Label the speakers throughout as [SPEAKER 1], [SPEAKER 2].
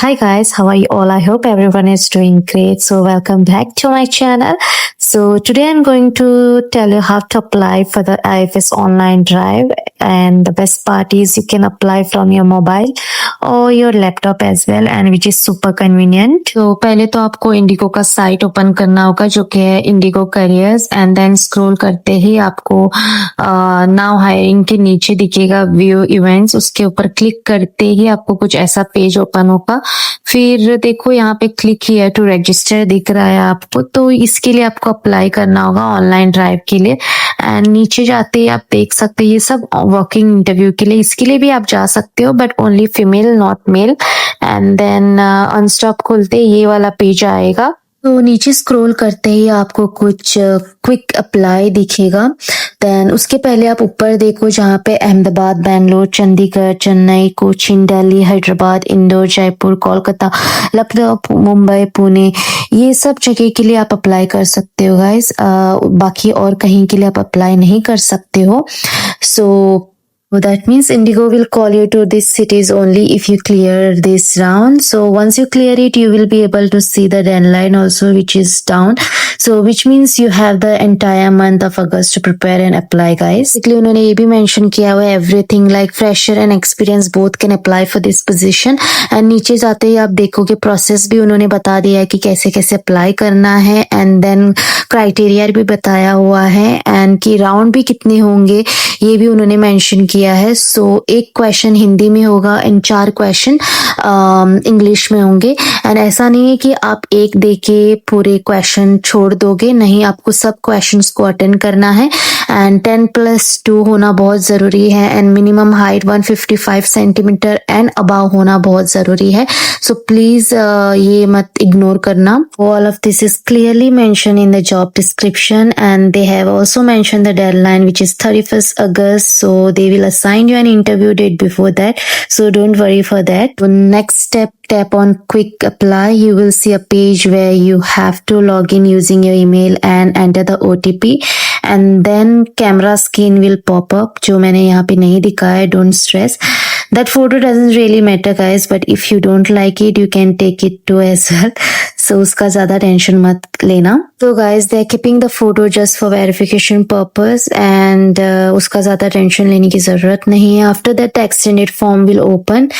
[SPEAKER 1] Hi guys, how are you all? I hope everyone is doing great. So welcome back to my channel. So today I'm going to tell you how to apply for the IFS online drive, and the best part is you can apply from your mobile or your laptop as well, and which is super convenient. तो पहले तो आपको Indigo का site open करना होगा जो कि है IndiGo careers, and then scroll करते ही आपको नाउ हायरिंग के नीचे दिखेगा व्यू इवेंट्स, उसके ऊपर क्लिक करते ही आपको कुछ ऐसा पेज ओपन होगा। फिर देखो यहाँ पे क्लिक हियर टू रजिस्टर दिख रहा है आपको, तो इसके लिए आपको अप्लाई करना होगा ऑनलाइन ड्राइव के लिए। एंड नीचे जाते ही आप देख सकते हैं ये सब वर्किंग इंटरव्यू के लिए, इसके लिए भी आप जा सकते हो but only female not male. And then Unstop खोलते ये वाला पेज आएगा, तो नीचे स्क्रॉल करते ही आपको कुछ क्विक अप्लाई दिखेगा। देन उसके पहले आप ऊपर देखो जहाँ पे अहमदाबाद, बेंगलोर, चंडीगढ़, चेन्नई, कोचीन, दिल्ली, हैदराबाद, इंदौर, जयपुर, कोलकाता, लखनऊ, मुंबई, पुणे, ये सब जगह के लिए आप अप्लाई कर सकते हो गाइस। बाकी और कहीं के लिए आप अप्लाई नहीं कर सकते हो। So that means Indigo will call you to these cities only if you clear this round. So once you clear it, you will be able to see the deadline also, which is down. So which means you have the entire month of August to prepare and apply, guys. Basically उन्होंने ये भी mention किया हुआ है everything like fresher and experience both can apply for this position. And नीचे जाते ही आप देखोगे process भी उन्होंने बता दिया है कि कैसे कैसे apply करना है, and then criteria भी बताया हुआ है, and कि round भी कितने होंगे ये भी उन्होंने मेंशन किया है। सो एक क्वेश्चन हिंदी में होगा एंड 4 क्वेश्चन इंग्लिश में होंगे। एंड ऐसा नहीं है कि आप एक देके पूरे क्वेश्चन छोड़ दोगे, नहीं, आपको सब क्वेश्चंस को अटेंड करना है। एंड 10+2 होना बहुत ज़रूरी है, and minimum height 155 centimetre and above होना बहुत ज़रूरी है। सो प्लीज़ ये मत इग्नोर करना। All of this is clearly mention in the job description, and they have also mention the deadline which is 31st August. So they will assign you an interview date before that, so don't worry for that. The next step, tap on quick apply. You will see a page where you have to log in using your email and enter the OTP, and then camera screen will pop up जो मैंने यहाँ पे नहीं दिखाया है, don't stress. That photo doesn't really matter guys, but if you don't like it you can take it too as well. So उसका ज़्यादा tension मत लेना। So guys, they are keeping the photo just for verification purpose, and उसका ज़्यादा tension लेने की ज़रूरत नहीं है। After that the extended form will open,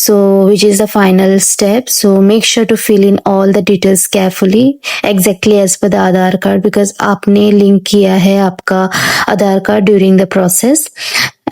[SPEAKER 1] so which is the final step. So make sure to fill in all the details carefully, exactly as per the Aadhaar card, because आपने link किया है आपका आधार card during the process.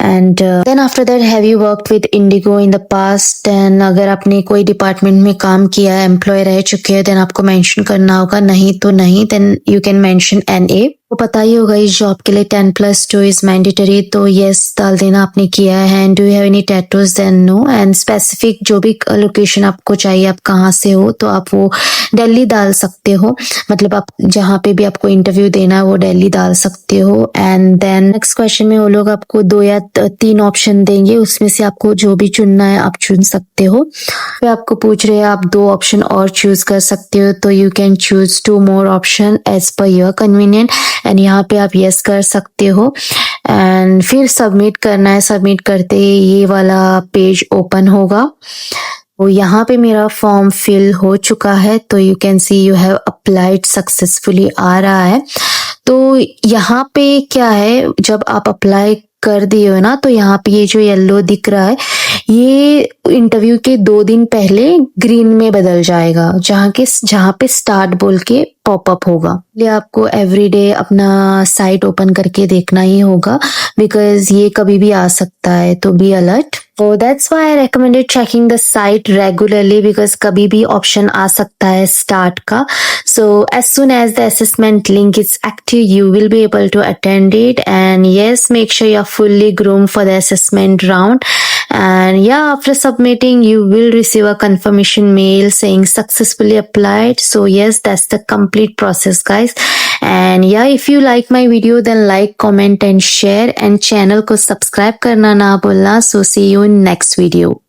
[SPEAKER 1] And then after that, have you worked with Indigo in the past? And अगर आपने कोई department में काम किया है, एम्प्लॉय रह चुके हैं, देन आपको मेंशन करना होगा, नहीं तो नहीं, then you can mention NA। तो पता ही होगा इस जॉब के लिए 10+2 इज मैंडेटरी, तो यस डाल देना आपने किया है। And do you have any tattoos? Then no. And specific जो भी लोकेशन आपको चाहिए, आप कहाँ से हो, तो आप वो दिल्ली डाल सकते हो, मतलब आप जहाँ पे भी आपको इंटरव्यू देना है वो दिल्ली डाल सकते हो। एंड देन नेक्स्ट क्वेश्चन में वो लोग आपको 2 या 3 ऑप्शन देंगे, उसमें से आपको जो भी चुनना है आप चुन सकते हो। फिर आपको पूछ रहे हैं आप 2 ऑप्शन और चूज कर सकते हो, तो you can choose 2 more option as per your convenient, and यहाँ पे आप यस कर सकते हो। एंड फिर सबमिट करना है, सबमिट करते ही ये वाला पेज ओपन होगा। तो यहाँ पे मेरा फॉर्म फिल हो चुका है, तो you can see you have applied successfully आ रहा है। तो यहाँ पे क्या है, जब आप अप्लाई कर दिए हो ना, तो यहाँ पे ये जो येलो दिख रहा है ये इंटरव्यू के 2 दिन पहले ग्रीन में बदल जाएगा, जहाँ पे स्टार्ट बोल के पॉपअप होगा। ये आपको एवरीडे अपना साइट ओपन करके देखना ही होगा, बिकॉज ये कभी भी आ सकता है, तो be alert. So that's why I recommended checking the site regularly, because कभी भी ऑप्शन आ सकता है स्टार्ट का। So as soon as the assessment link is active, you will be able to attend it. And yes, make sure you are fully groomed for the assessment round. And yeah, after submitting, you will receive a confirmation mail saying successfully applied. So yes, that's the complete process, guys. And yeah, if you like my video, then like, comment and share, and channel को subscribe करना ना भूलना। So see you in next video.